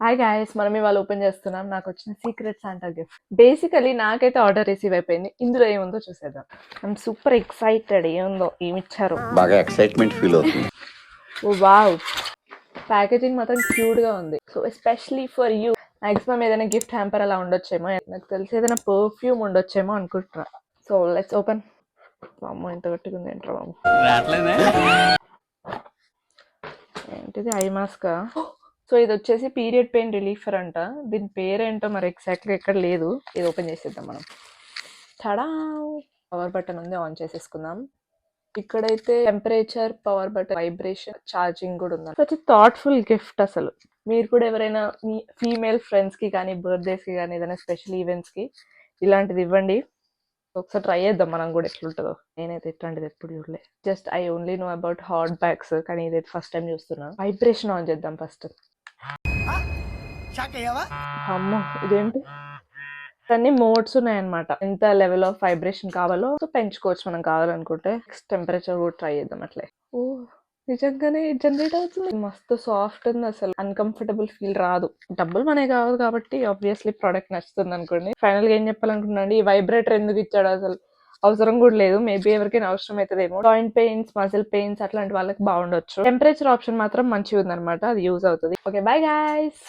Hi guys, మనం ఇవాళ open చేస్తున్నాం నాకు వచ్చిన సీక్రెట్ శాంటా గిఫ్ట్. బేసికలీ నాకైతే ఆర్డర్ రిసీవ్ అయిపోయింది. ఇందులో ఏముందో చూసేద్దాం. I'm super excited. ఏముందో ఏమిచ్చారు. బాగా ఎక్సైట్మెంట్ ఫీల్ అవుతుంది. ఓ వావ్, ప్యాకేజింగ్ మాత్రం క్యూట్ గా ఉంది. So especially for you. Maximum ఏదైనా గిఫ్ట్ హ్యాంపర్ అలా ఉండొచ్చేమో, నాకు తెలిసి ఏదైనా పర్ఫ్యూమ్ ఉండొచ్చేమో అనుకుంటున్నా. So let's open. అమ్మో, ఎంత గట్టిగా ఉంది ఏంట్రా బాబు. ఏంటిది, ఐ మాస్క్. సో ఇది వచ్చేసి పీరియడ్ పెయిన్ రిలీఫర్ అంట. దీని పేరేంటో మరి ఎగ్జాక్ట్గా ఎక్కడ లేదు. ఇది ఓపెన్ చేసేద్దాం మనం. టడా, పవర్ బటన్ ఉంది, ఆన్ చేసేసుకుందాం. ఇక్కడైతే temperature, power button, vibration, charging కూడా ఉంది. సచ్ థాట్ఫుల్ గిఫ్ట్ అసలు. మీరు కూడా ఎవరైనా మీ ఫీమేల్ ఫ్రెండ్స్ కి కానీ, బర్త్డేస్ కి కానీ, ఏదైనా స్పెషల్ ఈవెంట్స్ కి ఇలాంటిది ఇవ్వండి. ఒకసారి ట్రై చేద్దాం మనం కూడా ఎట్లుంటుందో. నేనైతే ఇట్లాంటిది ఎప్పుడు చూడలే. Just I only know about hot bags, కానీ ఇది ఫస్ట్ టైం చూస్తున్నా. వైబ్రేషన్ ఆన్ చేద్దాం ఫస్ట్. అమ్మో, ఇదేంటి, అన్ని మోడ్స్ ఉన్నాయన్నమాట. ఎంత లెవెల్ ఆఫ్ వైబ్రేషన్ కావాలో పెంచుకోవచ్చు మనం కావాలనుకుంటే. నెక్స్ట్ టెంపరేచర్ కూడా ట్రై చేద్దాం అట్లే. ఓ, నిజంగానే జనరేట్ అవుతుంది. మస్తు సాఫ్ట్ ఉంది అసలు. అన్కంఫర్టబుల్ ఫీల్ రాదు. డబ్బులు మనకి కావాలి కాబట్టి ఆబ్వియస్లీ ప్రోడక్ట్ నచ్చుతుంది అనుకోండి. ఫైనల్ గా ఏం చెప్పాలనుకుంటున్నాను, ఈ వైబ్రేటర్ ఎందుకు ఇచ్చాడు అసలు, అవసరం కూడా లేదు. మేబీ ఎవరికైనా అవసరం అవుతుందేమో. జాయింట్ పెయిన్స్, మజిల్ పెయిన్స్ అట్లాంటి వాళ్ళకి బాగుండొచ్చు. టెంపరేచర్ ఆప్షన్ మాత్రం మంచిగా ఉందన్నమాట, అది యూజ్ అవుతుంది. Okay, bye guys.